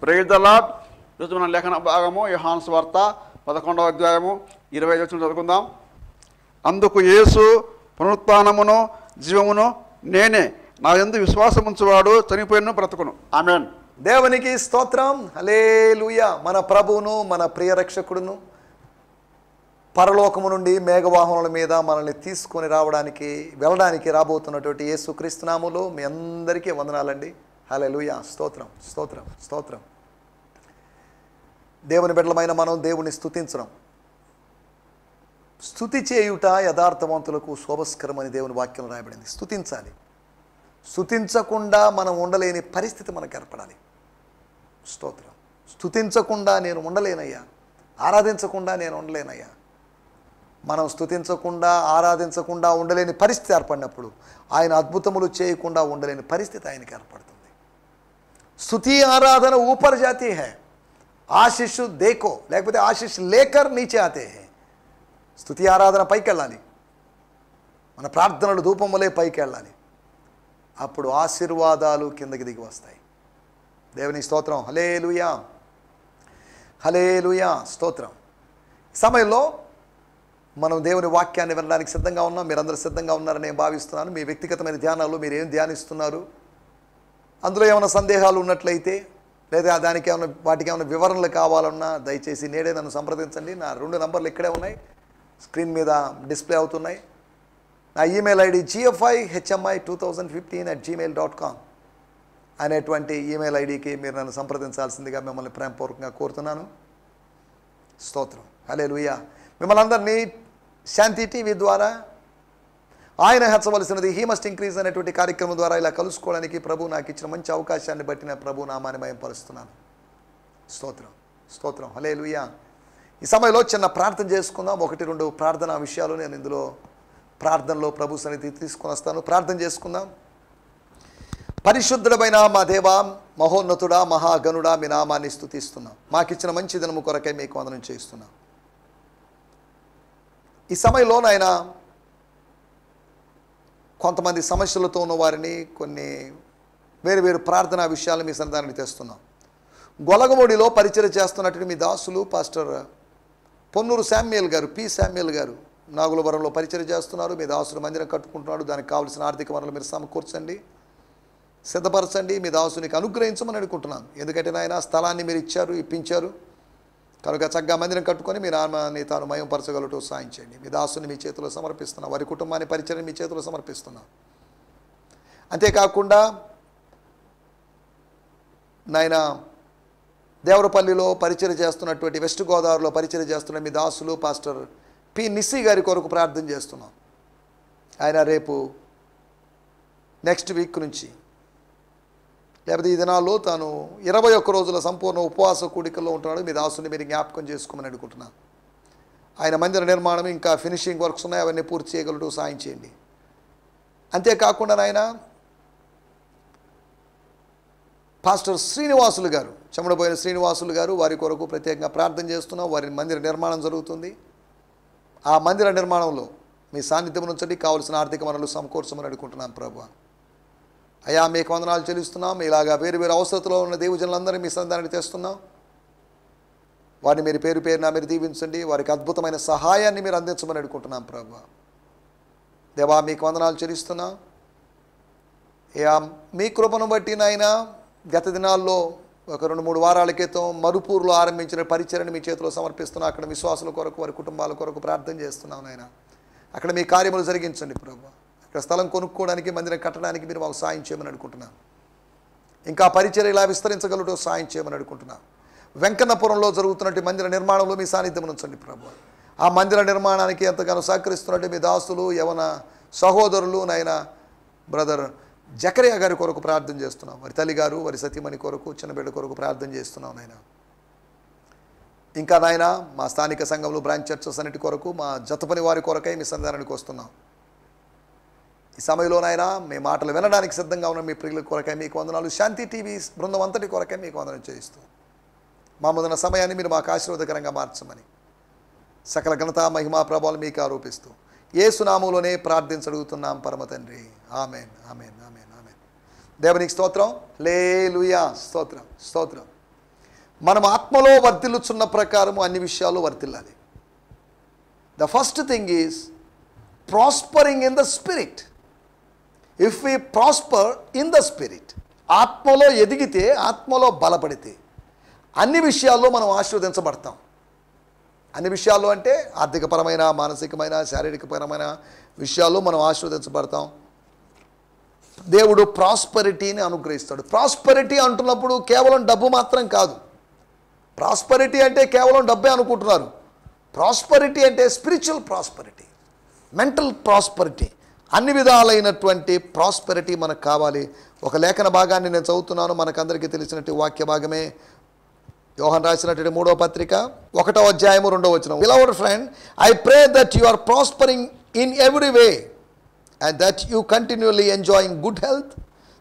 Praise the lord. ఈరోజు మన లేఖన భాగము యోహాను సువార్త 11వ అధ్యాయము 25 వచనం చదువుకుందాం. అందుకు యేసు, పునరుత్థానమును జీవమును నేనే, నా యందు విశ్వాసం ఉంచువాడు చనిపోయిన బ్రతుకును. ఆమేన్. దేవునికి స్తోత్రం. హల్లెలూయా. మన ప్రభువును మన ప్రియ రక్షకుడును పరలోకము నుండి మేఘవాహనముల మీద మనల్ని తీసుకొని వెళ్ళడానికి రాబోతున్నటువంటి యేసుక్రీస్తు నామములో మీ అందరికీ వందనాలండి. హల్లెలూయా. స్తోత్రం స్తోత్రం స్తోత్రం. దేవుని బిడ్డలమైన మనం దేవుని స్తుతించడం, స్తుతి చేయుట యథార్థవంతులకు శోభస్కరమని దేవుని వాక్యం రాయబడింది. స్తుతించాలి. స్తుతించకుండా మనం ఉండలేని పరిస్థితి మనకు ఏర్పడాలి. స్తోత్రం. స్తుతించకుండా నేను ఉండలేనయ్యా, ఆరాధించకుండా నేను ఉండలేనయ్యా. మనం స్తుతించకుండా ఆరాధించకుండా ఉండలేని పరిస్థితి ఏర్పడినప్పుడు ఆయన అద్భుతములు చేయకుండా ఉండలేని పరిస్థితి ఆయనకి ఏర్పడుతుంది. స్తుతి ఆరాధన ऊपर जाती है, ఆశిష్ దేకో లేకపోతే ఆశిష్ లేకర్ నీచే ఆతే హై. స్తుతి ఆరాధన పైకి వెళ్ళాలి, మన ప్రార్థనలు ధూపం వలె పైకి వెళ్ళాలి. అప్పుడు ఆశీర్వాదాలు కిందకి దిగి వస్తాయి. దేవుని స్తోత్రం. హల్లెలూయా హల్లెలూయా. స్తోత్రం. సమయంలో మనం దేవుని వాక్యాన్ని వినడానికి సిద్ధంగా ఉన్నాం. మీరందరూ సిద్ధంగా ఉన్నారని నేను భావిస్తున్నాను. మీ వ్యక్తిగతమైన ధ్యానాలు మీరు ఏం ధ్యానిస్తున్నారు, అందులో ఏమైనా సందేహాలు ఉన్నట్లయితే లేదా వాటికి ఏమైనా వివరణలు కావాలన్నా దయచేసి నేడే నన్ను సంప్రదించండి. నా 2 నంబర్లు ఇక్కడే ఉన్నాయి, స్క్రీన్ మీద డిస్ప్లే అవుతున్నాయి. నా ఈమెయిల్ ఐడి gfihmi2015@gmail.com అనేటువంటి ఈమెయిల్ ఐడికి మీరు నన్ను సంప్రదించాల్సిందిగా మిమ్మల్ని ప్రేమపూర్వకంగా కోరుతున్నాను. స్తోత్రం. హల్లెలూయా. మిమ్మల్ని అందరినీ శాంతి టీవీ ద్వారా ఆయన హెచ్చవలసినది హీ మస్ట్ ఇంక్రీజ్ అనేటువంటి కార్యక్రమం ద్వారా ఇలా కలుసుకోవడానికి ప్రభు నాకు ఇచ్చిన మంచి అవకాశాన్ని బట్టి నా ప్రభు నామాన్ని మహిమపరుస్తున్నాను. స్తోత్రం స్తోత్రం. హల్లెలూయా. ఈ సమయంలో చిన్న ప్రార్థన చేసుకుందాం. 1-2 ప్రార్థనా విషయాలు నేను ఇందులో ప్రార్థనలో ప్రభు సన్నిధి తీసుకొని వస్తాను. ప్రార్థన చేసుకుందాం. పరిశుద్ధుడమైన మా దేవా, మహోన్నతుడా, మహాగణుడా, మీ నామాన్ని స్తుతిస్తున్నాం. మాకిచ్చిన మంచి దినము కొరకై మీకు వందనం చేస్తున్నాం. ఈ సమయంలో నాయన కొంతమంది సమస్యలతో ఉన్న వారిని కొన్ని వేరు ప్రార్థనా విషయాలు మీ సన్నిధానానికి తెస్తున్నాం. గొలగమూడిలో పరిచయం చేస్తున్నటువంటి మీ దాసులు పాస్టర్ పొన్నూరు శామ్యుయల్ గారు, పి శామ్యుయల్ గారు నాగులవరంలో పరిచయం చేస్తున్నారు. మీ దాసులు మందిరం కట్టుకుంటున్నాడు. దానికి కావాల్సిన ఆర్థిక వనరులు మీరు సమకూర్చండి, సిద్ధపరచండి. మీ దాసునికి అనుగ్రహించమని అనుకుంటున్నాను. ఎందుకంటే నాయన స్థలాన్ని మీరు ఇప్పించారు కనుక చక్కగా మందిరం కట్టుకొని మీ నామాన్ని తాను మయంపరచగలటూ సాయం చేయండి. మీ దాసుని మీ చేతిలో సమర్పిస్తున్నాం. వారి కుటుంబాన్ని పరిచయం మీ చేతిలో సమర్పిస్తున్నాం. అంతేకాకుండా నాయన దేవరపల్లిలో పరిచయం చేస్తున్నటువంటి వెస్ట్ గోదావరిలో పరిచయం చేస్తున్న మీ దాసులు పాస్టర్ పి నిస్సి గారి కొరకు ప్రార్థన చేస్తున్నాం. ఆయన రేపు నెక్స్ట్ వీక్ నుంచి లేకపోతే ఈ దినాల్లో తాను 21 రోజుల సంపూర్ణ ఉపవాస కూడికల్లో ఉంటున్నాడు. మీ దాసుని మీరు జ్ఞాపకం చేసుకోమని అనుకుంటున్నాను. ఆయన మందిర నిర్మాణం ఇంకా ఫినిషింగ్ వర్క్స్ ఉన్నాయి, అవన్నీ పూర్తి చేయగలటూ సాయం చేయండి. అంతేకాకుండా నాయన పాస్టర్ శ్రీనివాసులు గారు, చెమడబోయిన శ్రీనివాసులు గారు, వారి కొరకు ప్రత్యేకంగా ప్రార్థన చేస్తున్నాం. వారి మందిర నిర్మాణం జరుగుతుంది. ఆ మందిర నిర్మాణంలో మీ సాన్నిధ్యం నుంచండి, కావలసిన ఆర్థిక వనరులు సమకూర్చమని అనుకుంటున్నాను. ప్రభు అయ్యా మీకు వందనాలు చెల్లిస్తున్నాం. ఇలాగా వేరు అవసరతలో ఉన్న దేవుజనులందరినీ మీ సన్నిధానానికి తెస్తున్నాం. వారిని మీరు పేరున మీరు దీవించండి. వారికి అద్భుతమైన సహాయాన్ని మీరు అందించమని అనుకుంటున్నాం. ప్రభు దేవా మీకు వందనాలు చెల్లిస్తున్నాం. మీ కృపను బట్టి నాయన గత దినాల్లో ఒక 2-3 వారాల క్రితం మరుపూర్లో ఆరంభించిన పరిచర్ని మీ చేతిలో సమర్పిస్తున్నాం. అక్కడ విశ్వాసుల కొరకు వారి కుటుంబాల కొరకు ప్రార్థన చేస్తున్నాం. నాయన అక్కడ మీ కార్యములు జరిగించండి. ప్రభు ఇక్కడ స్థలం కొనుక్కోవడానికి మందిరం కట్టడానికి మీరు మాకు సాయం చేయమని అనుకుంటున్నాను. ఇంకా పరిచర్య ఇలా విస్తరించగలటో సాయం చేయమని అనుకుంటున్నాను. వెంకన్నపురంలో జరుగుతున్నట్టు మందిర నిర్మాణంలో మీ సాన్నిధ్యం ఉంచండి. ప్రభు ఆ మందిర నిర్మాణానికి ఎంతగానో సహకరిస్తున్నట్టు మీ దాసులు యవన సహోదరులు నాయన బ్రదర్ జకరియా గారి కొరకు ప్రార్థన చేస్తున్నాం. వారి తల్లి గారు వారి సతీమణి కొరకు చిన్న బిడ్డ కొరకు ప్రార్థన చేస్తున్నాం. నాయన ఇంకా నాయన మా స్థానిక సంఘంలో బ్రాంచ్ చర్చెస్ అన్నిటి కొరకు మా జతపని వారి కొరకై మీ సన్నిధానానికి వస్తున్నాం. ఈ సమయంలో నాయన మీ మాటలు వినడానికి సిద్ధంగా ఉన్న మీ ప్రియుల కొరకై మీకు వందనాలు. శాంతి టీవీ బృందం అంతటి కొరకై మీకు వందనం చేయిస్తూ మా ముందున్న సమయాన్ని మీరు మాకు ఆశీర్వాదకరంగా మార్చమని సకల ఘనత మహిమా ప్రభావాలు మీకు ఆరోపిస్తూ యేసు నామములోనే ప్రార్థించడుగుతున్నాం పరమ తండ్రి. ఆమేన్ ఆమేన్ ఆమేన్ ఆమేన్. దేవునికి స్తోత్రం. హల్లెలూయా. స్తోత్రం స్తోత్రం. మనం ఆత్మలో వర్ధిల్లుచున్న ప్రకారము అన్ని విషయాలు వర్ధిల్లాలి. The first thing is prospering in the spirit. If we prosper in the spirit, ఆత్మలో ఎదిగితే, ఆత్మలో బలపడితే అన్ని విషయాల్లో మనం ఆశీర్వదించబడతాం. అన్ని విషయాల్లో అంటే ఆర్థికపరమైన, మానసికమైన, శారీరకపరమైన విషయాల్లో మనం ఆశీర్వదించబడతాం. దేవుడు ప్రాస్పరిటీని అనుగ్రహిస్తాడు. ప్రాస్పరిటీ అంటున్నప్పుడు కేవలం డబ్బు మాత్రం కాదు. ప్రాస్పరిటీ అంటే కేవలం డబ్బే అనుకుంటున్నారు. ప్రాస్పరిటీ అంటే స్పిరిచువల్ ప్రాస్పరిటీ, మెంటల్ ప్రాస్పరిటీ, అన్ని విధాలైనటువంటి ప్రాస్పరిటీ మనకు కావాలి. ఒక లేఖన భాగాన్ని నేను చదువుతున్నాను, మనకందరికీ తెలిసినట్టు వాక్య భాగమే. యోహాను రాసినటువంటి 3వ పత్రిక 1వ అధ్యాయము 2వ వచనం. Beloved friend, I pray that you are prospering in every way and that you continually enjoying good health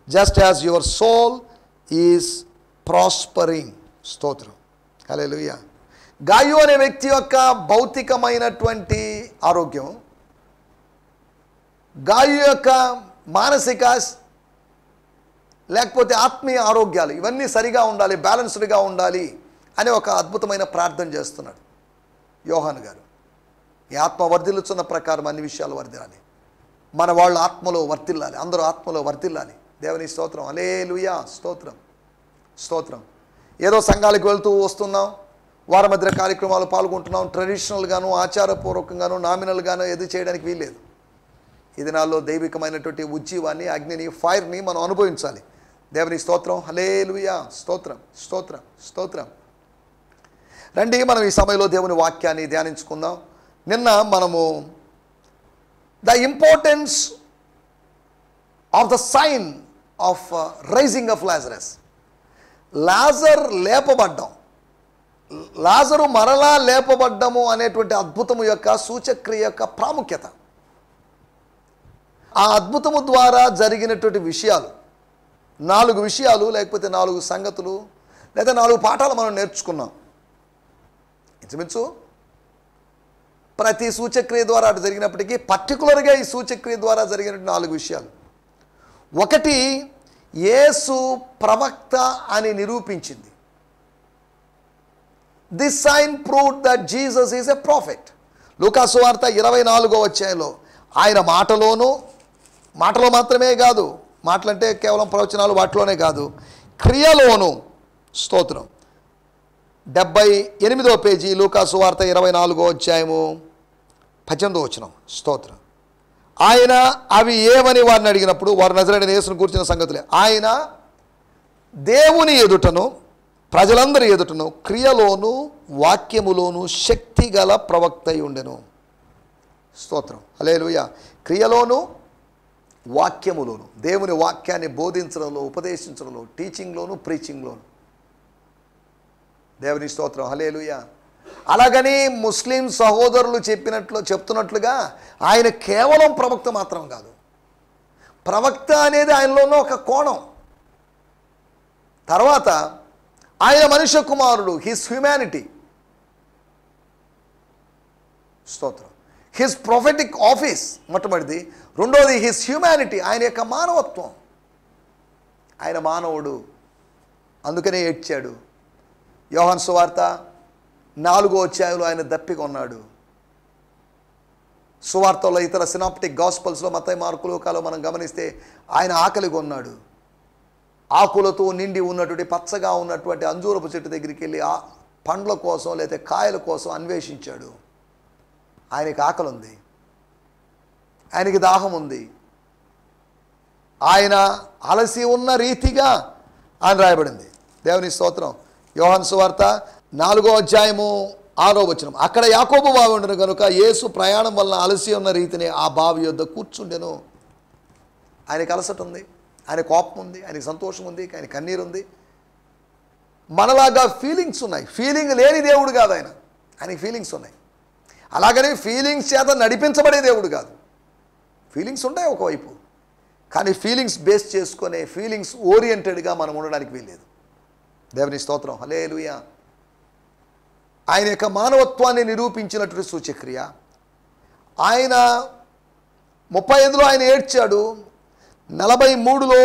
just as your soul is prospering. స్తోత్రం, హల్లెలూయా. గాయు అనే వ్యక్తి యొక్క భౌతికమైనటువంటి ఆరోగ్యం, గాయు యొక్క మానసిక లేకపోతే ఆత్మీయ ఆరోగ్యాలు ఇవన్నీ సరిగా ఉండాలి, బ్యాలెన్స్డ్గా ఉండాలి అని ఒక అద్భుతమైన ప్రార్థన చేస్తున్నాడు యోహాను గారు. ఈ ఆత్మ వర్ధిల్లుచున్న ప్రకారం అన్ని విషయాలు వర్ధిల్లాలి. మన వాళ్ళు ఆత్మలో వర్ధిల్లాలి, అందరూ ఆత్మలో వర్ధిల్లాలి. దేవుని స్తోత్రం, హల్లెలూయా. స్తోత్రం, స్తోత్రం. ఏదో సంఘాలకు వెళ్తూ వస్తున్నాం, వార మధ్య కార్యక్రమాలు పాల్గొంటున్నాం, ట్రెడిషనల్గాను, ఆచారపూర్వకంగాను, నామినల్గాను ఏది చేయడానికి వీల్లేదు. ఈ దినాల్లో దైవికమైనటువంటి ఉజ్జీవాన్ని, అగ్నిని, ఫైర్ని మనం అనుభవించాలి. దేవుని స్తోత్రం, హల్లెలూయా. స్తోత్రం, స్తోత్రం, స్తోత్రం. రండి మనం ఈ సమయంలో దేవుని వాక్యాన్ని ధ్యానించుకుందాం. నిన్న మనము the importance of the sign of raising of Lazarus, లాజర్ లేపబడ్డం, లాజరు మరలా లేపబడ్డము అనేటువంటి అద్భుతము యొక్క సూచక్రియ యొక్క ప్రాముఖ్యత, ఆ అద్భుతము ద్వారా జరిగినటువంటి విషయాలు, 4 విషయాలు లేకపోతే 4 సంగతులు లేదా 4 పాఠాలు మనం నేర్చుకున్నాం. ఇంచుమించు ప్రతి సూచక్రియ ద్వారా అటు జరిగినప్పటికీ పర్టికులర్గా ఈ సూచక్రియ ద్వారా జరిగిన 4 విషయాలు. ఒకటి, యేసు ప్రవక్త అని నిరూపించింది. This sign proved that Jesus is a prophet. లూకా సువార్త 24వ అధ్యాయంలో ఆయన మాటలో మాత్రమే కాదు, మాటలంటే కేవలం ప్రవచనాలు వాటిలోనే కాదు, క్రియలోను, స్తోత్రం, 78వ పేజీ లూకా సువార్త 24వ అధ్యాయము 18వ వచనం. స్తోత్రం. ఆయన అవి ఏమని వారిని అడిగినప్పుడు వారు నజరేయుడైన యేసును గూర్చిన సంగతులే. ఆయన దేవుని ఎదుటను ప్రజలందరి ఎదుటను క్రియలోను వాక్యములోను శక్తి గల ప్రవక్త అయి ఉండెను. స్తోత్రం, హల్లెలూయా. క్రియలోను వాక్యములోను, దేవుని వాక్యాన్ని బోధించడంలో, ఉపదేశించడంలో, టీచింగ్లోను, ప్రీచింగ్లోను. దేవుని స్తోత్రం, హల్లెలూయా. అలాగని ముస్లిం సహోదరులు చెప్తున్నట్లుగా ఆయన కేవలం ప్రవక్త మాత్రం కాదు. ప్రవక్త అనేది ఆయనలోనూ ఒక కోణం. తర్వాత ఆయన మనుష్య కుమారుడు, హిస్ హ్యుమానిటీ, స్తోత్రం, హిస్ ప్రొఫెటిక్ ఆఫీస్ మొట్టమొదటిది. రెండోది హిస్ హ్యుమానిటీ, ఆయన యొక్క మానవత్వం. ఆయన మానవుడు, అందుకనే ఏడ్చాడు. యోహాను సువార్త 4వ అధ్యాయంలో ఆయన దప్పిక ఉన్నాడు. సువార్తలో ఇతర సినాప్టిక్ గాస్పల్స్లో మత్తయి, మార్కు, లూకాలో మనం గమనిస్తే ఆయన ఆకలిగా ఉన్నాడు. ఆకులతో నిండి ఉన్నటువంటి పచ్చగా ఉన్నటువంటి అంజూరపు చెట్టు దగ్గరికి వెళ్ళి ఆ పండ్ల కోసం లేదా కాయల కోసం అన్వేషించాడు. ఆయనకి ఆకలి ఉంది, ఆయనకి దాహం ఉంది. ఆయన అలసి ఉన్న రీతిగా ఆయన రాయబడింది. దేవుని స్తోత్రం. యోహాను సువార్త 4వ అధ్యాయము 6వ వచనం. అక్కడ యాకోబు బావి ఉండను కనుక యేసు ప్రయాణం వలన అలసి ఉన్న రీతిని ఆ బావి యొద్ద కూర్చుండెను. ఆయనకి అలసట ఉంది, ఆయన కోపం ఉంది, ఆయనకి సంతోషం ఉంది, ఆయన కన్నీరు ఉంది. మనలాగా ఫీలింగ్స్ ఉన్నాయి. ఫీలింగ్ లేని దేవుడు కాదు ఆయన, ఆయనకి ఫీలింగ్స్ ఉన్నాయి. అలాగని ఫీలింగ్స్ చేత నడిపించబడే దేవుడు కాదు. ఫీలింగ్స్ ఉంటాయి ఒకవైపు, కానీ ఫీలింగ్స్ బేస్ చేసుకునే, ఫీలింగ్స్ ఓరియంటెడ్గా మనం ఉండడానికి వీల్లేదు. దేవుని స్తోత్రం, హల్లెలూయా. ఆయన యొక్క మానవత్వాన్ని నిరూపించినటువంటి సూచక్రియ. ఆయన 35లో ఆయన ఏడ్చాడు. 43లో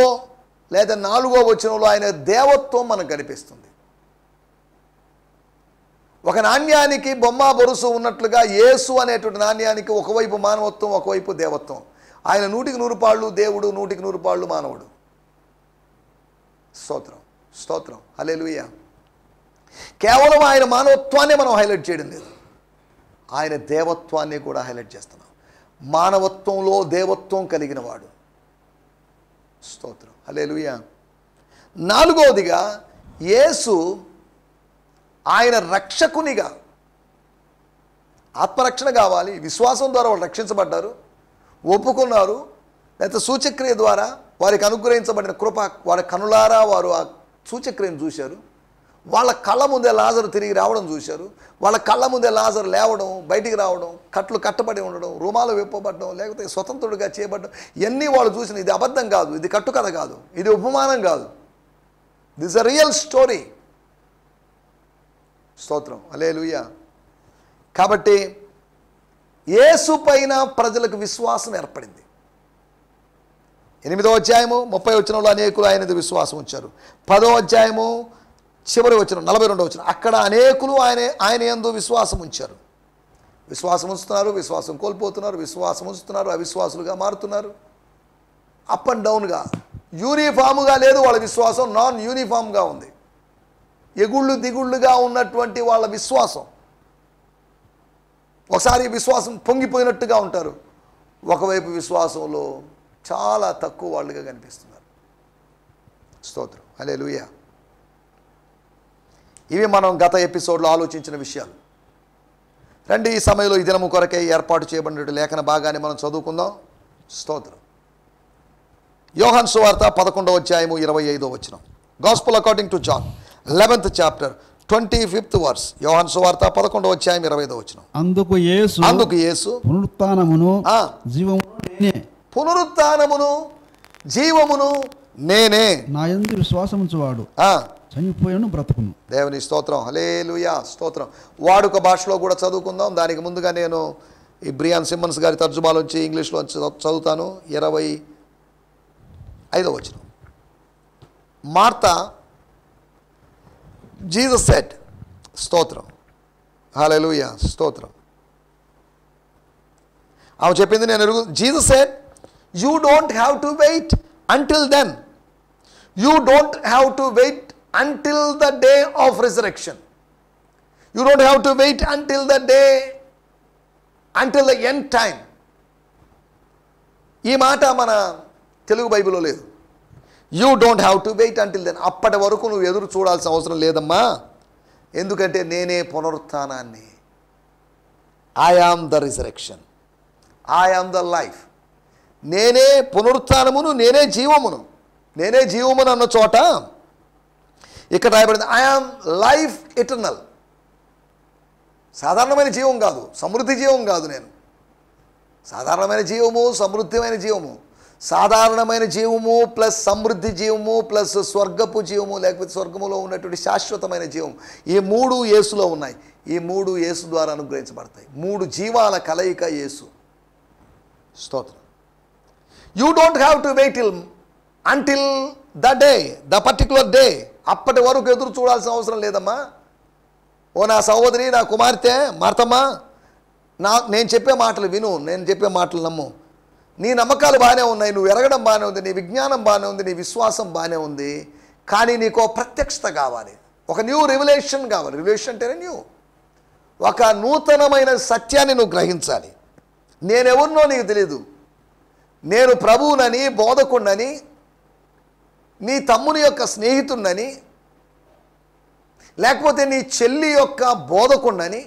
లేదా 4వ వచనంలో ఆయన దేవత్వం మనకు కనిపిస్తుంది. ఒక నాణ్యానికి బొమ్మ బొరుసు ఉన్నట్లుగా యేసు అనేటువంటి నాణ్యానికి ఒకవైపు మానవత్వం, ఒకవైపు దేవత్వం. ఆయన 100% పాళ్ళు దేవుడు, 100% పాళ్ళు మానవుడు. స్తోత్రం, స్తోత్రం, హల్లెలూయా. కేవలం ఆయన మానవత్వాన్ని మనం హైలైట్ చేయడం లేదు, ఆయన దేవత్వాన్ని కూడా హైలైట్ చేస్తున్నాం. మానవత్వంలో దేవత్వం కలిగిన వాడు. స్తోత్రం, హల్లెలూయా. 4వదిగా యేసు ఆయన రక్షకునిగా, ఆత్మరక్షణ కావాలి, విశ్వాసం ద్వారా వాళ్ళు రక్షించబడ్డారు, ఒప్పుకున్నారు, లేకపోతే సూచక్రియ ద్వారా వారికి అనుగ్రహించబడిన కృప, వారి కనులారా వారు ఆ సూచక్రియను చూశారు. వాళ్ళ కళ్ళ ముందే లాజరు తిరిగి రావడం చూశారు. వాళ్ళ కళ్ళ ముందే లాజరు లేవడం, బయటికి రావడం, కట్లు కట్టబడి ఉండడం, రుమాలు విప్పబడడం, లేకపోతే స్వతంత్రుడిగా చేయబడడం, ఇవన్నీ వాళ్ళు చూసిన. ఇది అబద్ధం కాదు, ఇది కట్టుకథ కాదు, ఇది ఉపమానం కాదు, దిస్ అ రియల్ స్టోరీ. స్తోత్రం, హల్లెలూయా. కాబట్టి యేసు పైన ప్రజలకు విశ్వాసం ఏర్పడింది. 8వ అధ్యాయము 30వ వచనంలో అనేకులు ఆయనది విశ్వాసం ఉంచారు. 10వ అధ్యాయము చివరి వచనం 42వ వచనం, అక్కడ అనేకులు ఆయన యందు విశ్వాసం ఉంచారు. విశ్వాసం ఉంచుతున్నారు, విశ్వాసం కోల్పోతున్నారు, విశ్వాసం ఉంచుతున్నారు, అవిశ్వాసులుగా మారుతున్నారు. అప్ అండ్ డౌన్గా, యూనిఫామ్గా లేదు వాళ్ళ విశ్వాసం, నాన్ యూనిఫామ్గా ఉంది. ఎగుళ్ళు దిగుళ్ళుగా ఉన్నటువంటి వాళ్ళ విశ్వాసం. ఒకసారి విశ్వాసం పొంగిపోయినట్టుగా ఉంటారు, ఒకవైపు విశ్వాసంలో చాలా తక్కువ వాళ్ళుగా కనిపిస్తున్నారు. స్తోత్రం, హల్లెలూయా. ఇవి మనం గత ఎపిసోడ్లో ఆలోచించిన విషయాలు. రండి, ఈ సమయంలో ఈ దినము కొరకై ఏర్పాటు చేయబడిన లేఖన భాగాన్ని మనం చదువుకుందాం. స్తోత్రం. యోహాను సువార్త 11వ అధ్యాయము 25వ వచనం. Gospel according to John 11th chapter 25th verse. యోహాను సువార్త 11వ అధ్యాయం 25వ వచనం. అందుకు యేసు పునరుత్థానమును జీవమును నేనే, పునరుత్థానమును జీవమును నేనే, నా యందు విశ్వాసముంచువాడు చనిపోయినను బ్రతుకును. దేవుని స్తోత్రం, హల్లెలూయా, స్తోత్రం. వాడుక భాషలో కూడా చదువుకుందాం. దానికి ముందుగా నేను ఈ బ్రియాన్ సిమ్మన్స్ గారి తర్జుమాలోంచి ఇంగ్లీష్లో చదువుతాను. 25వ వచనం. మార్తా, జీసస్ సెడ్, స్తోత్రం, హల్లెలూయా, స్తోత్రం. ఆమె చెప్పింది నేను ఎరుగు. Jesus said, you don't have to wait until then, you don't have to wait until the day of resurrection. You don't have to wait until the day, until the end time. ఈ మాట మన తెలుగు బైబిల్లో లేదు. You don't have to wait until then. అప్పటి వరకు నువ్వు ఎదురు చూడాల్సిన అవసరం లేదమ్మా, ఎందుకంటే నేనే పునరుత్థానాన్ని. I am the resurrection, I am the life. నేనే పునరుత్థానమును, నేనే జీవమును. నేనే జీవమును అన్న చోట ఇక్కడ రాయబడింది ఐ ఆమ్ లైఫ్ ఇటర్నల్. సాధారణమైన జీవం కాదు, సమృద్ధి జీవం కాదు. నేను సాధారణమైన జీవము, సమృద్ధిమైన జీవము, సాధారణమైన జీవము ప్లస్ సమృద్ధి జీవము ప్లస్ స్వర్గపు జీవము, లేకపోతే స్వర్గములో ఉన్నటువంటి శాశ్వతమైన జీవం, ఈ 3 యేసులో ఉన్నాయి. ఈ 3 యేసు ద్వారా అనుగ్రహించబడతాయి. 3 జీవాల కలయిక యేసు. స్తోత్రం. You don't have to wait until the day, the particular day. అప్పటి వరకు ఎదురు చూడాల్సిన అవసరం లేదమ్మా. ఓ నా సహోదరి, నా కుమార్తె మార్తమ్మా, నేను చెప్పే మాటలు విను, నేను చెప్పే మాటలు నమ్ము. నీ నమ్మకాలు బాగానే ఉన్నాయి, నువ్వు ఎరగడం బాగానే ఉంది, నీ విజ్ఞానం బాగానే ఉంది, నీ విశ్వాసం బాగానే ఉంది. కానీ నీకు ప్రత్యక్షత కావాలి, ఒక న్యూ రివల్యూషన్ కావాలి. రివల్యూషన్ అంటేనే న్యూ, ఒక నూతనమైన సత్యాన్ని నువ్వు గ్రహించాలి. నేనెవరినో నీకు తెలియదు, నేను ప్రభువునని, బోధకుడినని, నీ తమ్ముని యొక్క స్నేహితుడినని, లేకపోతే నీ చెల్లి యొక్క బోధకుడినని,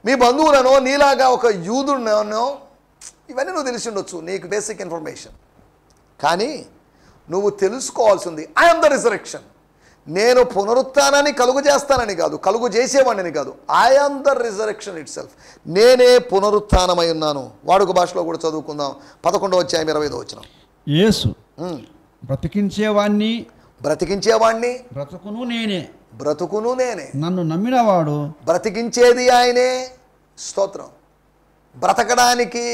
మీ బంధువులనో, నీలాగా ఒక యూదుడినో, ఇవన్నీ నువ్వు తెలిసి ఉండొచ్చు, నీకు బేసిక్ ఇన్ఫర్మేషన్. కానీ నువ్వు తెలుసుకోవాల్సింది ఐ ఆమ్ ద రిజరెక్షన్. నేను పునరుత్థానాన్ని కలుగు చేస్తానని కాదు, కలుగు చేసేవాడిని కాదు. I am the resurrection itself. నేనే పునరుత్థానమై ఉన్నాను. వాడుక భాషలో కూడా చదువుకుందాం. 11వ అధ్యాయం 25వ వచనం. యేసు బ్రతికించేవాణ్ణి బ్రతుకును నేనే, బ్రతుకును నేనే. నన్ను నమ్మినవాడు బ్రతికించేది ఆయనే. స్తోత్రం. బ్రతకడానికి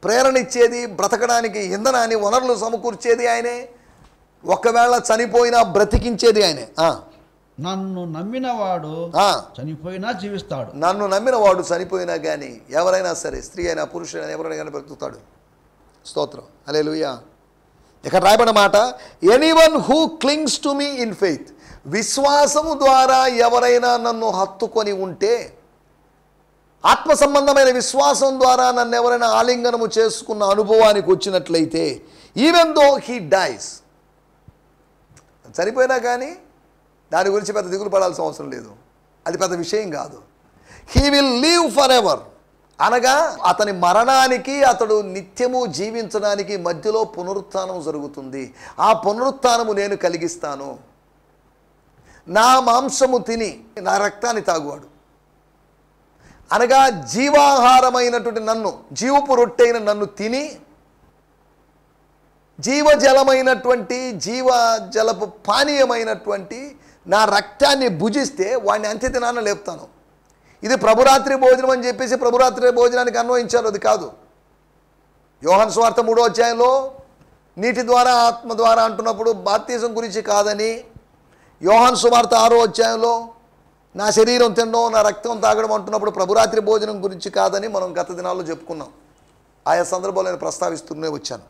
ప్రేరణ ఇచ్చేది, బ్రతకడానికి ఇంధనాన్ని, వనరులు సమకూర్చేది ఆయనే. ఒకవేళ చనిపోయినా బ్రతికించేది ఆయనే. నన్ను నమ్మిన వాడు చనిపోయినా జీవిస్తాడు. నన్ను నమ్మిన వాడు చనిపోయినా కానీ, ఎవరైనా సరే, స్త్రీ అయినా పురుషుడైనా ఎవరైనా కానీ బ్రతుకుతాడు. స్తోత్రం, హల్లెలూయా. ఇక్కడ రాయబడిన మాట, anyone who clings to me in faith. విశ్వాసము ద్వారా ఎవరైనా నన్ను హత్తుకొని ఉంటే, ఆత్మ సంబంధమైన విశ్వాసం ద్వారా నన్ను ఎవరైనా ఆలింగనము చేసుకున్న అనుభవానికి వచ్చినట్లయితే, ఈవెన్ దో హీ డైస్, చనిపోయినా కానీ దాని గురించి పెద్ద దిగులు పడాల్సిన అవసరం లేదు, అది పెద్ద విషయం కాదు. He will live for ever, అనగా అతని మరణానికి అతడు నిత్యము జీవించడానికి మధ్యలో పునరుత్థానం జరుగుతుంది. ఆ పునరుత్థానము నేను కలిగిస్తాను. నా మాంసము తిని నా రక్తాన్ని తాగువాడు, అనగా జీవాహారమైనటువంటి నన్ను, జీవపు రొట్టెైన నన్ను తిని జీవజలమైనటువంటి జీవజలపు పానీయమైనటువంటి నా రక్తాన్ని భుజిస్తే వాడిని అంత్యదినాన లేపుతాను. ఇది ప్రభురాత్రి భోజనం అని చెప్పేసి ప్రభురాత్రి భోజనానికి అన్వయించారు, అది కాదు. యోహాను సువార్త 3వ అధ్యాయంలో నీటి ద్వారా ఆత్మ ద్వారా అంటున్నప్పుడు బాప్తిజం గురించి కాదని, యోహాను సువార్త 6వ అధ్యాయంలో నా శరీరం తినడం నా రక్తం తాగడం అంటున్నప్పుడు ప్రభురాత్రి భోజనం గురించి కాదని మనం గత దినాల్లో చెప్పుకున్నాం. ఆయా సందర్భాలు నేను ప్రస్తావిస్తూనే వచ్చాను.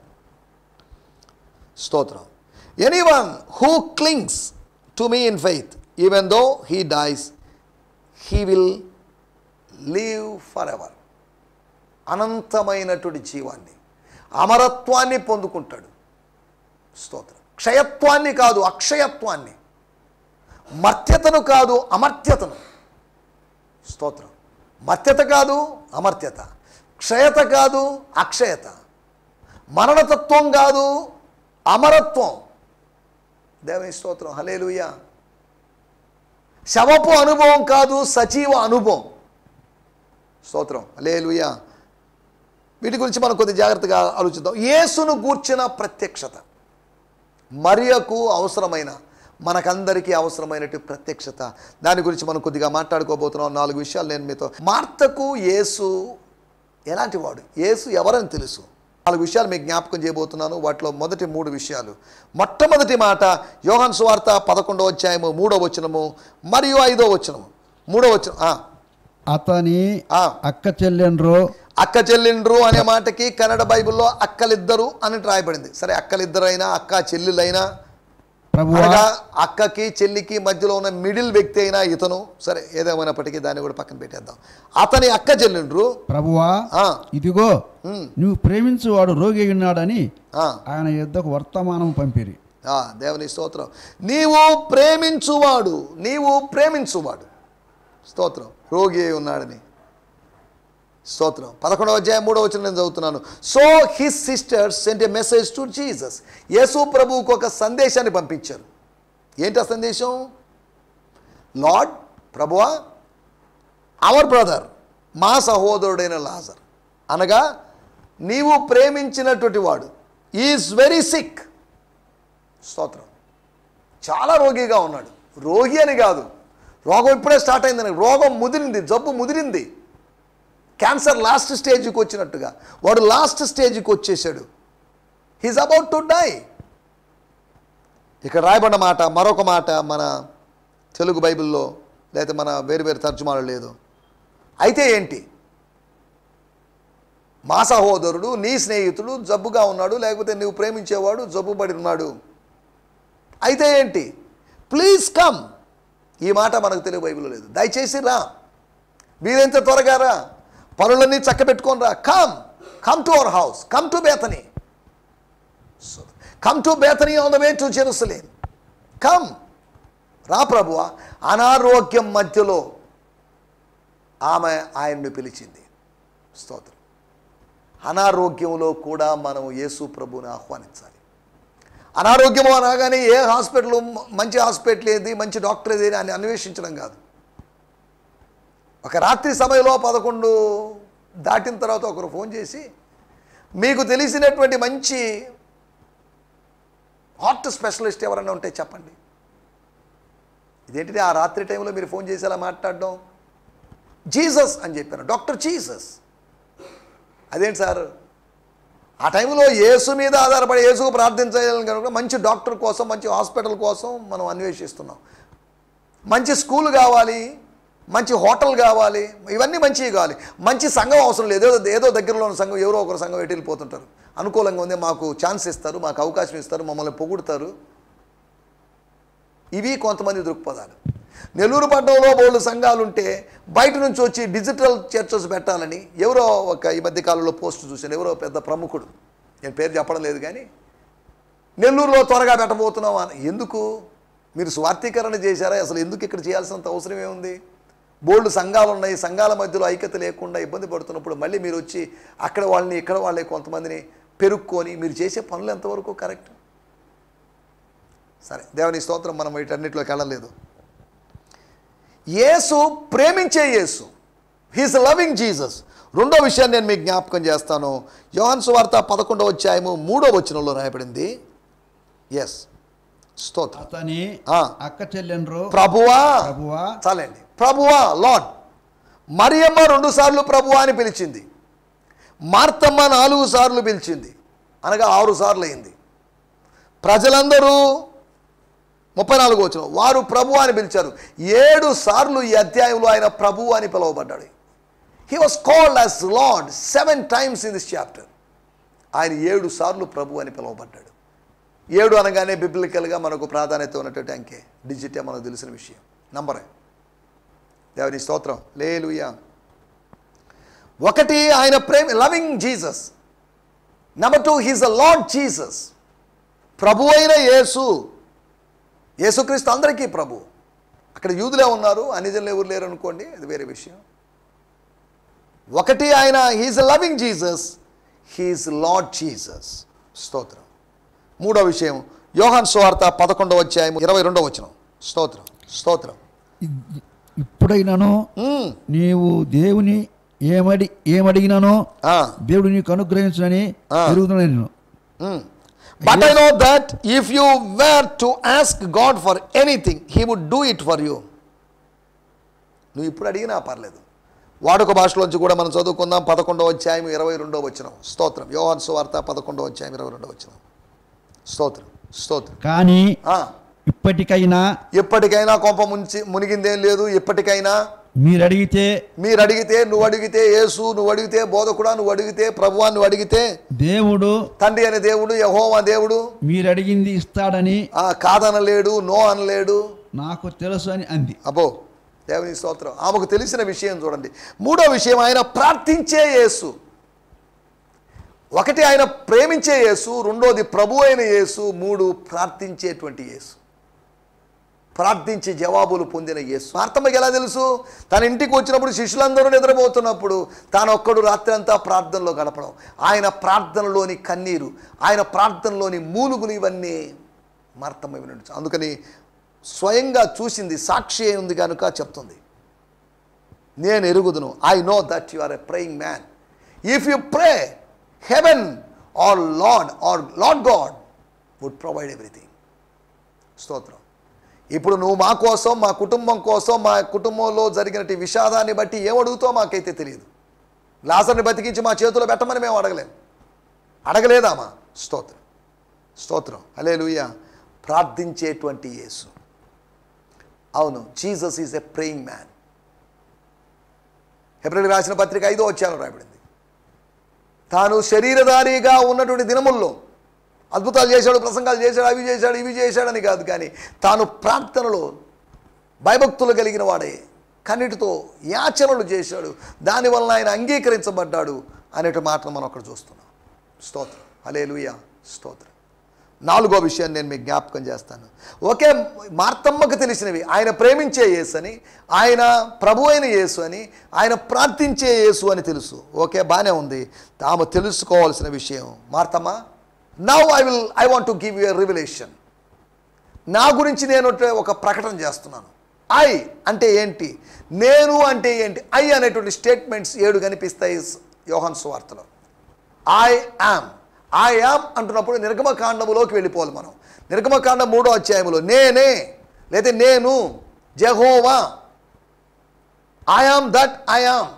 స్తోత్రం. Anyone who clings to me in faith, even though he dice, he will live for ever. అనంతమైనటువంటి జీవాన్ని, అమరత్వాన్ని పొందుకుంటాడు. స్తోత్రం. క్షయత్వాన్ని కాదు, అక్షయత్వాన్ని, మర్త్యతను కాదు, అమర్త్యతను. స్తోత్రం. మర్త్యత కాదు, అమర్త్యత. క్షయత కాదు, అక్షయత. మరణతత్వం కాదు, అమరత్వం. దేవుని స్తోత్రం, హల్లెలూయా. శవపు అనుభవం కాదు, సజీవ అనుభవం. స్తోత్రం, హల్లెలూయా. వీటి గురించి మనం కొద్ది జాగ్రత్తగా ఆలోచిద్దాం. యేసును గూర్చిన ప్రత్యక్షత, మరియకు అవసరమైన, మనకందరికీ అవసరమైనటువంటి ప్రత్యక్షత, దాని గురించి మనం కొద్దిగా మాట్లాడుకోబోతున్నాం. 4 విషయాలు నేను మీతో. మార్తకు యేసు ఎలాంటి వాడు, యేసు ఎవరని తెలుసు, 4 విషయాలు మీకు జ్ఞాపకం చేయబోతున్నాను. వాటిలో మొదటి 3 విషయాలు. మొట్టమొదటి మాట యోహాను సువార్త 11వ అధ్యాయము 3వ వచనము మరియు 5వ వచనము. 3వ వచనం, అతని అక్క చెల్లెండ్రు. అక్క చెల్లెండ్రు అనే మాటకి కన్నడ బైబిల్లో అక్కలిద్దరు అని రాయబడింది. సరే, అక్కలిద్దరైనా అక్క చెల్లెలైనా, అనగా అక్కకి చెల్లికి మధ్యలో ఉన్న మిడిల్ వ్యక్తి అయినా ఇతను, సరే ఏదేమైనప్పటికీ దాన్ని కూడా పక్కన పెట్టేద్దాం. అతని అక్క చెల్లెండ్రు, ప్రభువా ఇదిగో నువ్వు ప్రేమించువాడు రోగి ఉన్నాడని ఆయన యుద్ధకు వర్తమానం పంపిరి. దేవుని స్తోత్రం. నీవు ప్రేమించువాడు, నీవు ప్రేమించువాడు, స్తోత్రం, రోగి అయి ఉన్నాడని. స్తోత్రం. 11వ అధ్యాయం 3వ వచనం నేను చదువుతున్నాను. So his sisters sent a message to Jesus. యేసు ప్రభువుకు ఒక సందేశాన్ని పంపించారు. ఏంటి ఆ సందేశం? లార్డ్, ప్రభువా, అవర్ బ్రదర్, మా సహోదరుడైన లాజర్, అనగా నీవు ప్రేమించినటువంటి వాడు, ఈజ్ వెరీ సిక్. స్తోత్రం. చాలా రోగిగా ఉన్నాడు. రోగి అని కాదు, రోగం ఇప్పుడే స్టార్ట్ అయిందని, రోగం ముదిరింది, జబ్బు ముదిరింది. క్యాన్సర్ లాస్ట్ స్టేజ్కి వచ్చినట్టుగా వాడు లాస్ట్ స్టేజ్కి వచ్చేసాడు. He's about to die. ఇక్కడ రాయబడిన మాట, మరొక మాట మన తెలుగు బైబిల్లో లేకపోతే మన వేరు తర్జుమాలు లేదు. అయితే ఏంటి? మా సహోదరుడు, నీ స్నేహితుడు జబ్బుగా ఉన్నాడు, లేకపోతే నువ్వు ప్రేమించేవాడు జబ్బుబడి ఉన్నాడు. అయితే ఏంటి? Please come. ఈ మాట మనకు తెలుగు బైబిల్లో లేదు. దయచేసి రా, వీలైనంత త్వరగా రా, పనులన్నీ చక్కబెట్టుకొని రా. Come to our house, come to Bethany, come to Bethany on the way to Jerusalem. Come, రా ప్రభువా. అనారోగ్యం మధ్యలో ఆమె ఆయన్ని పిలిచింది. స్తోత్రం. అనారోగ్యంలో కూడా మనం యేసు ప్రభువుని ఆహ్వానించాలి. అనారోగ్యము అనగానే ఏ హాస్పిటల్, మంచి హాస్పిటల్ ఏది, మంచి డాక్టర్ ఏది అని అన్వేషించడం కాదు. ఒక రాత్రి సమయంలో 11 దాటిన తర్వాత ఒకరు ఫోన్ చేసి, మీకు తెలిసినటువంటి మంచి హార్ట్ స్పెషలిస్ట్ ఎవరైనా ఉంటే చెప్పండి. ఇదేంటిది ఆ రాత్రి టైంలో మీరు ఫోన్ చేసి అలా మాట్లాడడం? జీసస్ అని చెప్పాను, డాక్టర్ జీసస్. అదేంటి సార్, ఆ టైంలో యేసు మీద ఆధారపడి యేసుకు ప్రార్థించాలని కనుక మంచి డాక్టర్ కోసం, మంచి హాస్పిటల్ కోసం మనం అన్వేషిస్తున్నాం. మంచి స్కూల్ కావాలి, మంచి హోటల్ కావాలి, ఇవన్నీ మంచివి కావాలి. మంచి సంఘం అవసరం లేదు. ఏదో దగ్గరలో ఉన్న సంఘం, ఎవరో ఒకరు సంఘం ఎటు వెళ్ళిపోతుంటారు. అనుకూలంగా ఉంది, మాకు ఛాన్స్ ఇస్తారు, మాకు అవకాశం ఇస్తారు, మమ్మల్ని పొగుడుతారు. ఇవి కొంతమంది దృక్పథాలు. నెల్లూరు పట్టణంలో బోల్డు సంఘాలు ఉంటే బయట నుంచి వచ్చి డిజిటల్ చర్చెస్ పెట్టాలని ఎవరో ఈ మధ్యకాలంలో పోస్ట్ చూశాను. ఎవరో పెద్ద ప్రముఖుడు, నేను పేరు చెప్పడం లేదు కానీ, నెల్లూరులో త్వరగా పెట్టబోతున్నాం అని. ఎందుకు? మీరు స్వార్థీకరణ చేశారా? అసలు ఎందుకు ఇక్కడ చేయాల్సినంత అవసరం ఏముంది? బోల్డు సంఘాలు ఉన్నాయి, సంఘాల మధ్యలో ఐక్యత లేకుండా ఇబ్బంది పడుతున్నప్పుడు మళ్ళీ మీరు వచ్చి అక్కడ వాళ్ళని ఇక్కడ వాళ్ళని కొంతమందిని పెరుక్కొని మీరు చేసే పనులు ఎంతవరకు కరెక్ట్? సరే, దేవుని స్తోత్రం. మనం వీటన్నిటిలోకి వెళ్ళలేదు. యేసు ప్రేమించే యేసు, హీస్ లవింగ్ జీసస్. రెండో విషయాన్ని నేను మీకు జ్ఞాపకం చేస్తాను. యోహాను సువార్త 11వ అధ్యాయము 3వ వచనంలో రాయబడింది. ఎస్, స్తోత్రం. అతని అక్క చెల్లెండ్రు ప్రభువా, ప్రభువా, చాలండి, ప్రభువా, లార్డ్. మరియమ్మ 2 సార్లు ప్రభువా అని పిలిచింది. మార్తమ్మ 4 సార్లు పిలిచింది, అనగా 6 సార్లు అయింది. ప్రజలందరూ 34వ వచనం వారు ప్రభువా అని పిలిచారు. 7 సార్లు ఈ అధ్యాయంలో ఆయన ప్రభువు అని పిలువబడ్డాడు. He was called as lord 7 times in this chapter. ఆయన 7 సార్లు ప్రభు అని పిలువబడ్డాడు. 7 అనగానే బిబ్లికల్గా మనకు ప్రాధాన్యత ఉన్నటువంటి అంకే, డిజిటే మనకు తెలిసిన విషయం, నంబరే. దేవుని స్తోత్రం, హల్లెలూయా. 1 ఆయన ప్రేమ, loving Jesus. Number 2 he's a lord Jesus. ప్రభు అయిన యేసు, యేసుక్రీస్తు అందరికీ ప్రభు. అక్కడ యూదులే ఉన్నారు, అన్యజనులు ఎవరు లేరు అనుకోండి, అది వేరే విషయం. 1 ఆయన he's a loving Jesus, he's lord Jesus. స్తోత్రం. 3వ విషయం యోహాను సువార్త 11వ అధ్యాయం 22వ వచనం. స్తోత్రం, స్తోత్రం. ఇప్పుడైనాను నీవు దేవుని ఏమడిగినానో దేవుడు నీకు అనుగ్రహించునని ఎరుగుతున్నాను. But I know that if you were to ask God for anything, He would do it for you. నువ్వు ఇప్పుడు అడిగినా పర్లేదు. వాడుక భాషలోంచి కూడా మనం చదువుకుందాం. 11వ అధ్యాయం 22వ వచనం. స్తోత్రం. యోహాను సువార్త 11వ అధ్యాయం 22వ వచనం. స్తోత్రం, స్తోత్రం. కానీ ఇప్పటికైనా కొంప మునిగిందేం లేదు. ఇప్పటికైనా మీరు అడిగితే నువ్వు అడిగితే యేసు, నువ్వు అడిగితే బోధకుడా, నువ్వు అడిగితే ప్రభువా, నువ్వు అడిగితే దేవుడు, తండ్రి అనే దేవుడు, యెహోవా దేవుడు మీరు అడిగింది ఇస్తాడని కాదనలేడు, నో అనలేడు. నాకు తెలుసు అని అంది. అబ్బో, దేవుని స్తోత్రం. ఆమెకు తెలిసిన విషయం చూడండి. 3వ విషయం ఆయన ప్రార్థించే యేసు. 1 ఆయన ప్రేమించే యేసు, 2వది ప్రభు అయిన యేసు, 3 ప్రార్థించేటువంటి యేసు, ప్రార్థించి జవాబులు పొందిన యేసు. మార్తమ్మకి ఎలా తెలుసు? తన ఇంటికి వచ్చినప్పుడు శిష్యులందరూ నిద్రపోతున్నప్పుడు తానొక్కడు రాత్రి అంతా ప్రార్థనలో గడపడం, ఆయన ప్రార్థనలోని కన్నీరు, ఆయన ప్రార్థనలోని మూలుగులు, ఇవన్నీ మార్తమ్మ వినొచ్చు. అందుకని స్వయంగా చూసింది, సాక్షి ఉంది కనుక చెప్తుంది, నేను ఎరుగుదును. I know that you are a praying man. If you pray, heaven or Lord God would provide everything. స్తోత్రం. ఇప్పుడు నువ్వు మా కోసం, మా కుటుంబం కోసం, మా కుటుంబంలో జరిగినట్టు విషాదాన్ని బట్టి ఏమడుగుతావు మాకైతే తెలియదు. లాజర్ని బతికించి మా చేతిలో పెట్టమని మేము అడగలేదామా? స్తోత్రం, స్తోత్రం, హల్లెలూయా. ప్రార్థించేటువంటి యేసు. అవును, Jesus is a praying man. హెబ్రీయులకు రాసిన పత్రిక 5వ అధ్యాయంలో రాయబడింది, తాను శరీరధారిగా ఉన్నటువంటి దినముల్లో అద్భుతాలు చేశాడు, ప్రసంగాలు చేశాడు, అవి చేశాడు, ఇవి చేశాడని కాదు, కానీ తాను ప్రార్థనలో భయభక్తులు కలిగిన వాడే, కన్నిటితో యాచనలు చేశాడు, దానివల్ల ఆయన అంగీకరించబడ్డాడు అనేటి మాటను మనం అక్కడ చూస్తున్నాం. స్తోత్రం, హల్లెలూయా, స్తోత్రం. 4వ విషయాన్ని నేను మీకు జ్ఞాపకం చేస్తాను. ఒకే మార్తమ్మకు తెలిసినవి, ఆయన ప్రేమించే యేసు అని, ఆయన ప్రభు అయిన యేసు అని, ఆయన ప్రార్థించే యేసు అని తెలుసు. ఓకే, బాగానే ఉంది. తాము తెలుసుకోవాల్సిన విషయం, మార్తమ్మ, now I want to give you a revelation. నా గురించి నేను ఒక ప్రకటన చేస్తున్నాను. ఐ అంటే ఏంటి, నేను అంటే ఏంటి, ఐ అనేటువంటి స్టేట్మెంట్స్ 7 కనిపిస్తాయి యోహాను సువార్తలో. ఐ యామ్ అంటున్నప్పుడు నిర్గమకాండములోకి వెళ్ళిపోవాలి మనం. నిర్గమకాండం 3వ అధ్యాయంలో నేనే, లేదా నేను, Jehovah, I am that I am.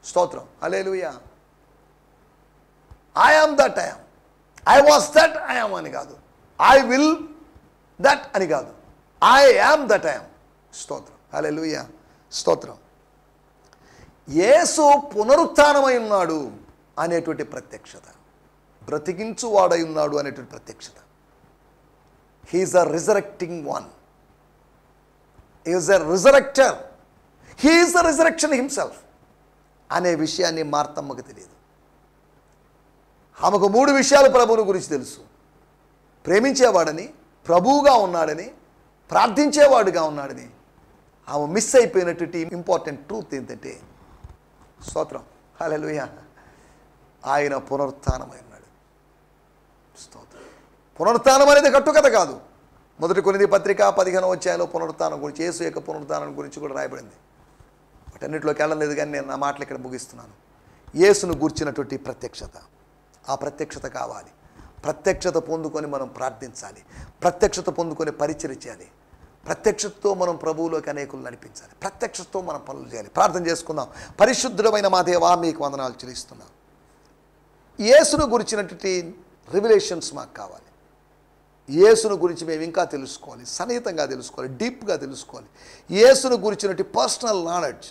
స్తోత్రం, హల్లెలూయా. I am that I am, I was that I am అని కాదు, ఐ విల్ దట్ అని కాదు, I am that I am. స్తోత్రం. హల్లెలూయా, స్తోత్రం. యేసు పునరుత్థానమై ఉన్నాడు అనేటువంటి ప్రత్యక్షత, బ్రతికించువాడై ఉన్నాడు అనేటువంటి ప్రత్యక్షత. He's a resurrecting one, he's a resurrector, he's the resurrection himself అనే విషయాన్ని మార్తమ్మకు తెలియదు. ఆమెకు 3 విషయాలు ప్రభువుని గురించి తెలుసు: ప్రేమించేవాడని, ప్రభువుగా ఉన్నాడని, ప్రార్థించేవాడుగా ఉన్నాడని. ఆమె మిస్ అయిపోయినటువంటి ఇంపార్టెంట్ ట్రూత్ ఏంటంటే, స్తోత్రం, హల్లెలూయా, ఆయన పునరుత్థానమై ఉన్నాడు. స్తోత్రం. పునరుత్థానం అనేది కట్టుకథ కాదు. 1 కొరింథీ పత్రిక 15వ అధ్యాయంలో పునరుత్థానం గురించి, యేసు యొక్క పునరుత్థానం గురించి కూడా రాయబడింది. వాటన్నిటిలోకి వెళ్ళలేదు, కానీ నేను నా మాటలు ఇక్కడ ముగిస్తున్నాను. యేసును గూర్చినటువంటి ప్రత్యక్షత, ఆ ప్రత్యక్షత కావాలి. ప్రత్యక్షత పొందుకొని మనం ప్రార్థించాలి, ప్రత్యక్షత పొందుకొని పరిచర్య చేయాలి, ప్రత్యక్షతతో మనం ప్రభువులోకి అనేకులు నడిపించాలి, ప్రత్యక్షతతో మనం పనులు చేయాలి. ప్రార్థన చేసుకుందాం. పరిశుద్ధుడమైన మా దేవా, మీకు వందనాలు చెల్లిస్తున్నాం. యేసును గురించినటువంటి రివిలేషన్స్ మాకు కావాలి. యేసును గురించి మేము ఇంకా తెలుసుకోవాలి, సన్నిహితంగా తెలుసుకోవాలి, డీప్గా తెలుసుకోవాలి. యేసును గురించినటువంటి పర్సనల్ నాలెడ్జ్,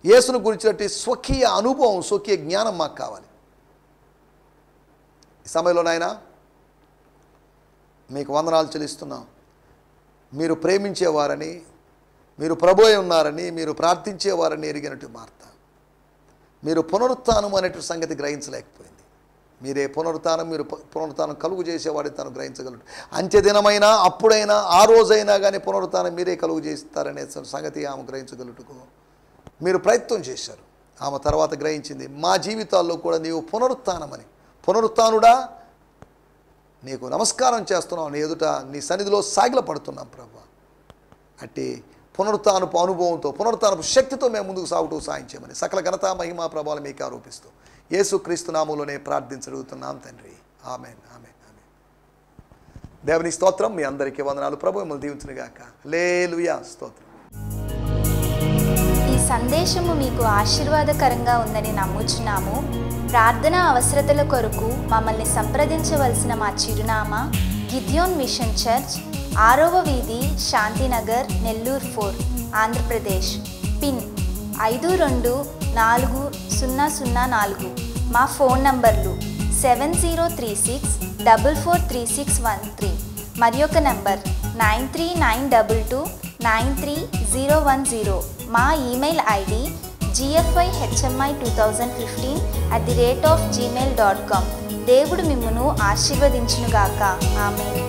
యేసును గురించినటువంటి స్వకీయ అనుభవం, స్వకీయ జ్ఞానం మాకు కావాలి. ఈ సమయంలో నాయనా మీకు వందనాలు చెల్లిస్తున్నాం. మీరు ప్రేమించేవారని, మీరు ప్రభువై ఉన్నారని, మీరు ప్రార్థించేవారని ఎరిగినట్టు మార్త, మీరు పునరుత్థానం అనేటువంటి సంగతి గ్రహించలేకపోయింది. మీరే పునరుత్థానం, మీరు పునరుత్థానం కలుగు చేసేవాడిని తాను గ్రహించగలడు. అంత్యదినమైనా, అప్పుడైనా, ఆ రోజైనా కానీ పునరుత్థానం మీరే కలుగు చేస్తారనే సంగతి ఆమె గ్రహించగలుగుటకు మీరు ప్రయత్నం చేశారు. ఆమె తర్వాత గ్రహించింది, మా జీవితాల్లో కూడా నీవు పునరుత్థానమని. పునరుత్థానుడా, నీకు నమస్కారం చేస్తున్నాం, నీ ఎదుట నీ సన్నిధిలో సాగిల పడుతున్నాం ప్రభు. అట్టి పునరుత్థానపు అనుభవంతో, పునరుత్థానపు శక్తితో మేము ముందుకు సాగుతూ సాయించామని సకల ఘనత మహిమా ప్రభావాలు మీకు ఆరోపిస్తూ యేసుక్రీస్తు నామములోనే ప్రార్థించగలుగుతున్నాం తండ్రి. ఆమేన్, ఆమేన్, ఆమేన్. దేవుని స్తోత్రం. మీ అందరికీ వందనాలు. ప్రభు మిమ్మల్ని దీవించునుగాక. హల్లెలూయా, స్తోత్రం. ఈ సందేశము మీకు ఆశీర్వాదకరంగా ఉందని నమ్ముచున్నాము. ప్రార్థన అవసరతల కొరకు మమ్మల్ని సంప్రదించవలసిన మా చిరునామా గిద్యోన్ మిషన్ చర్చ్, 6వ వీధి, శాంతినగర్, నెల్లూరు 4, ఆంధ్రప్రదేశ్. పిన్ 524004. మా ఫోన్ నంబర్లు 7036443613 మరి ఒక నంబర్ 9392293010. మా ఈమెయిల్ ఐడి gfihmi2015@gmail.com. దేవుడు మిమ్మును ఆశీర్వదించునుగాక. ఆమేన్.